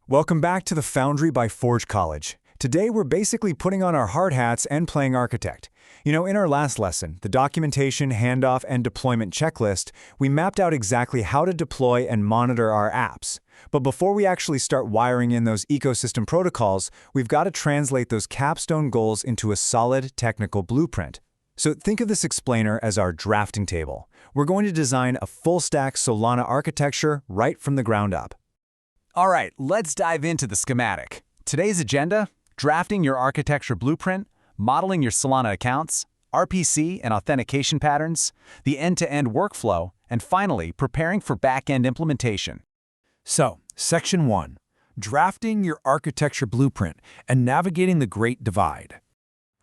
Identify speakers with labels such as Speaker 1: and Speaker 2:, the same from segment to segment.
Speaker 1: Welcome back to the Foundry by Forge College. Today we're basically putting on our hard hats and playing architect. In our last lesson, the documentation, handoff, and deployment checklist, we mapped out exactly how to deploy and monitor our apps. But before we actually start wiring in those ecosystem protocols, we've got to translate those capstone goals into a solid technical blueprint. So think of this explainer as our drafting table. We're going to design a full-stack Solana architecture right from the ground up.
Speaker 2: All right, let's dive into the schematic. Today's agenda: drafting your architecture blueprint, modeling your Solana accounts, RPC and authentication patterns, the end-to-end workflow, and finally, preparing for back-end implementation.
Speaker 3: So, Section 1. Drafting your architecture blueprint and navigating the Great Divide.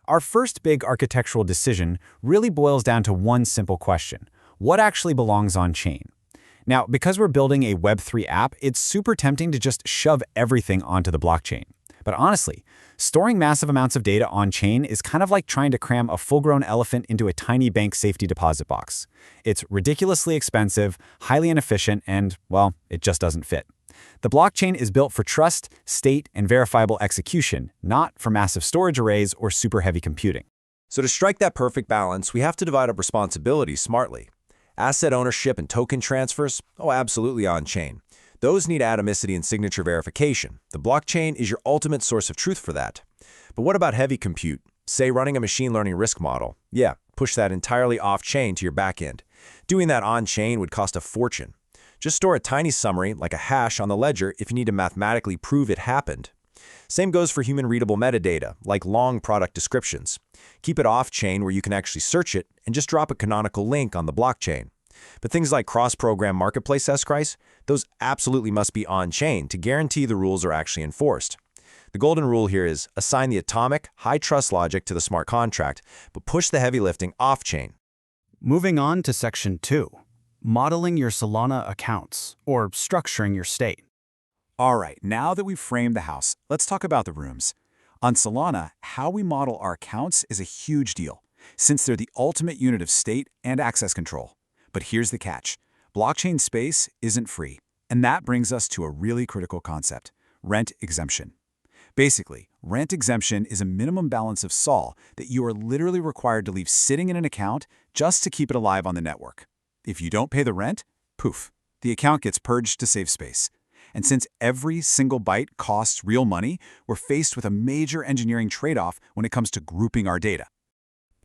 Speaker 3: Our first big architectural decision really boils down to one simple question: what actually belongs on-chain? Now, because we're building a Web3 app, it's super tempting to just shove everything onto the blockchain. But honestly, storing massive amounts of data on-chain is kind of like trying to cram a full-grown elephant into a tiny bank safety deposit box. It's ridiculously expensive, highly inefficient, and, well, it just doesn't fit. The blockchain is built for trust, state, and verifiable execution, not for massive storage arrays or super heavy computing.
Speaker 4: So to strike that perfect balance, we have to divide up responsibilities smartly. Asset ownership and token transfers, absolutely on-chain. Those need atomicity and signature verification. The blockchain is your ultimate source of truth for that. But what about heavy compute? Say running a machine learning risk model. Yeah, push that entirely off-chain to your backend. Doing that on-chain would cost a fortune. Just store a tiny summary, like a hash, on the ledger if you need to mathematically prove it happened. Same goes for human-readable metadata, like long product descriptions. Keep it off-chain where you can actually search it and just drop a canonical link on the blockchain. But things like cross-program marketplace escrows, those absolutely must be on-chain to guarantee the rules are actually enforced. The golden rule here is assign the atomic, high-trust logic to the smart contract, but push the heavy lifting off-chain.
Speaker 3: Moving on to Section 2. Modeling your Solana accounts, or structuring your state.
Speaker 2: All right, now that we've framed the house, let's talk about the rooms. On Solana, how we model our accounts is a huge deal, since they're the ultimate unit of state and access control. But here's the catch: blockchain space isn't free. And that brings us to a really critical concept: rent exemption. Basically, rent exemption is a minimum balance of SOL that you are literally required to leave sitting in an account just to keep it alive on the network. If you don't pay the rent, poof, the account gets purged to save space. And since every single byte costs real money, we're faced with a major engineering trade-off when it comes to grouping our data.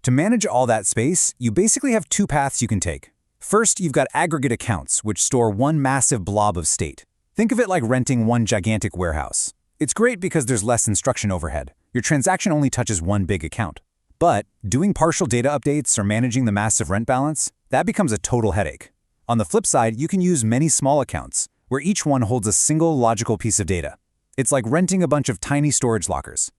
Speaker 2: To manage all that space, you basically have two paths you can take. First, you've got aggregate accounts, which store one massive blob of state. Think of it like renting one gigantic warehouse. It's great because there's less instruction overhead. Your transaction only touches one big account. But doing partial data updates or managing the massive rent balance, that becomes a total headache. On the flip side, you can use many small accounts, where each one holds a single logical piece of data. It's like renting a bunch of tiny storage lockers.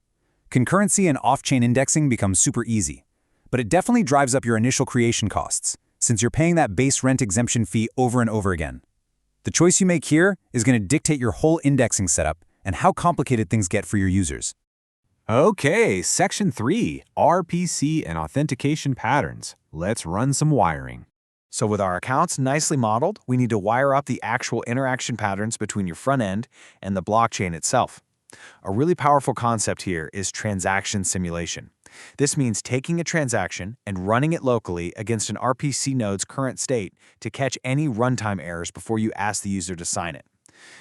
Speaker 2: Concurrency and off-chain indexing becomes super easy, but it definitely drives up your initial creation costs, since you're paying that base rent exemption fee over and over again. The choice you make here is going to dictate your whole indexing setup and how complicated things get for your users.
Speaker 5: Okay, Section 3, RPC and authentication patterns. Let's run some wiring.
Speaker 2: So with our accounts nicely modeled, we need to wire up the actual interaction patterns between your front end and the blockchain itself. A really powerful concept here is transaction simulation. This means taking a transaction and running it locally against an RPC node's current state to catch any runtime errors before you ask the user to sign it.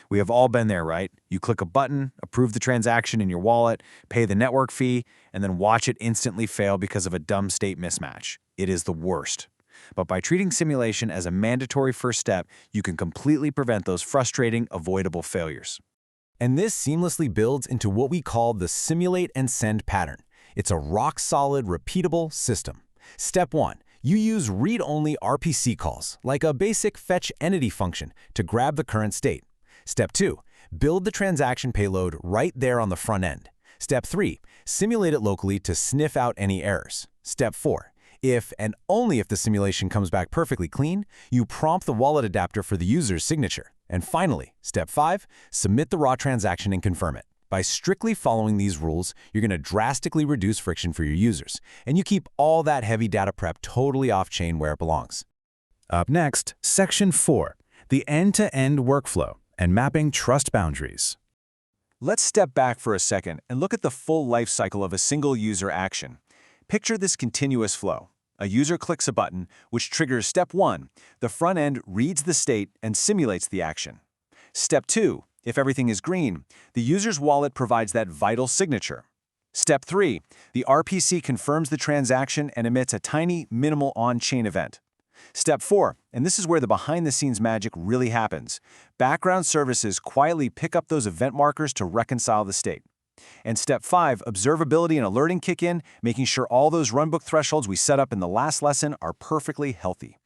Speaker 2: We have all been there, right? You click a button, approve the transaction in your wallet, pay the network fee, and then watch it instantly fail because of a dumb state mismatch. It is the worst. But by treating simulation as a mandatory first step, you can completely prevent those frustrating, avoidable failures.
Speaker 4: And this seamlessly builds into what we call the simulate and send pattern. It's a rock-solid, repeatable system. Step 1. You use read-only RPC calls, like a basic fetch entity function, to grab the current state. Step 2. Build the transaction payload right there on the front end. Step 3. Simulate it locally to sniff out any errors. Step 4. If and only if the simulation comes back perfectly clean, you prompt the wallet adapter for the user's signature. And finally, Step 5, submit the raw transaction and confirm it. By strictly following these rules, you're going to drastically reduce friction for your users, and you keep all that heavy data prep totally off-chain where it belongs.
Speaker 3: Up next, Section 4, the end-to-end workflow and mapping trust boundaries.
Speaker 2: Let's step back for a second and look at the full life cycle of a single user action. Picture this continuous flow. A user clicks a button, which triggers step 1. The front end reads the state and simulates the action. Step 2. If everything is green, the user's wallet provides that vital signature. Step 3. The RPC confirms the transaction and emits a tiny, minimal on-chain event. Step 4, and this is where the behind-the-scenes magic really happens. Background services quietly pick up those event markers to reconcile the state. And Step 5, observability and alerting kick in, making sure all those runbook thresholds we set up in the last lesson are perfectly healthy.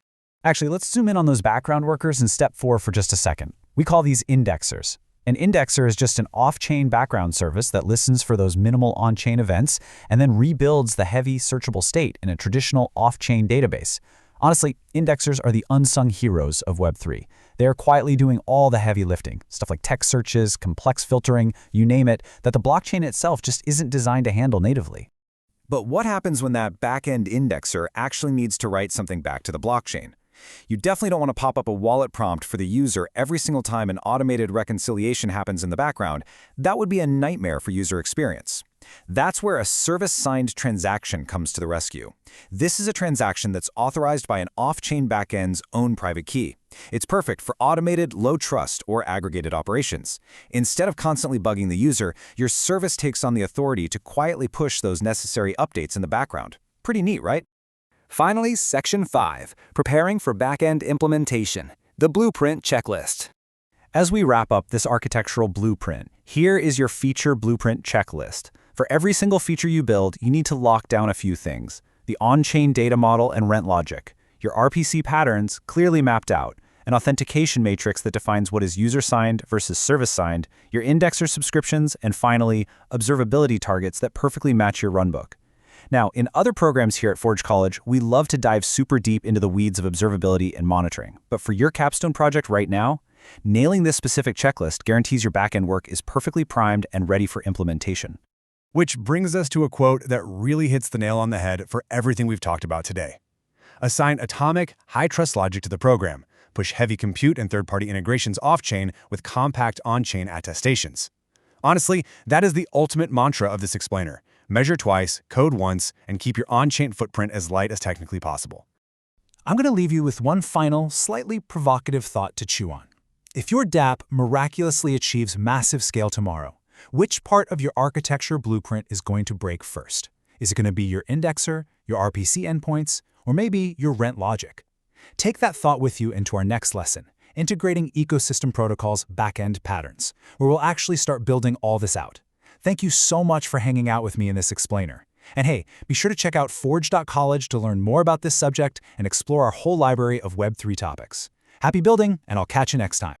Speaker 3: Actually, let's zoom in on those background workers in Step 4 for just a second. We call these indexers. An indexer is just an off-chain background service that listens for those minimal on-chain events and then rebuilds the heavy searchable state in a traditional off-chain database. Honestly, indexers are the unsung heroes of Web3. They are quietly doing all the heavy lifting, stuff like text searches, complex filtering, you name it, that the blockchain itself just isn't designed to handle natively.
Speaker 1: But what happens when that back-end indexer actually needs to write something back to the blockchain? You definitely don't want to pop up a wallet prompt for the user every single time an automated reconciliation happens in the background. That would be a nightmare for user experience. That's where a service-signed transaction comes to the rescue. This is a transaction that's authorized by an off-chain backend's own private key. It's perfect for automated, low-trust, or aggregated operations. Instead of constantly bugging the user, your service takes on the authority to quietly push those necessary updates in the background. Pretty neat, right?
Speaker 6: Finally, Section 5, Preparing for Backend Implementation, the Blueprint Checklist.
Speaker 3: As we wrap up this architectural blueprint, here is your feature blueprint checklist. For every single feature you build, you need to lock down a few things: the on-chain data model and rent logic, your RPC patterns clearly mapped out, an authentication matrix that defines what is user-signed versus service-signed, your indexer subscriptions, and finally, observability targets that perfectly match your runbook. Now, in other programs here at Forge College, we love to dive super deep into the weeds of observability and monitoring. But for your capstone project right now, nailing this specific checklist guarantees your backend work is perfectly primed and ready for implementation.
Speaker 1: Which brings us to a quote that really hits the nail on the head for everything we've talked about today. Assign atomic, high-trust logic to the program. Push heavy compute and third-party integrations off-chain with compact on-chain attestations. Honestly, that is the ultimate mantra of this explainer. Measure twice, code once, and keep your on-chain footprint as light as technically possible.
Speaker 3: I'm going to leave you with one final, slightly provocative thought to chew on. If your dApp miraculously achieves massive scale tomorrow, which part of your architecture blueprint is going to break first? Is it going to be your indexer, your RPC endpoints, or maybe your rent logic? Take that thought with you into our next lesson, Integrating Ecosystem Protocols Backend Patterns, where we'll actually start building all this out. Thank you so much for hanging out with me in this explainer. And hey, be sure to check out forge.college to learn more about this subject and explore our whole library of Web3 topics. Happy building, and I'll catch you next time.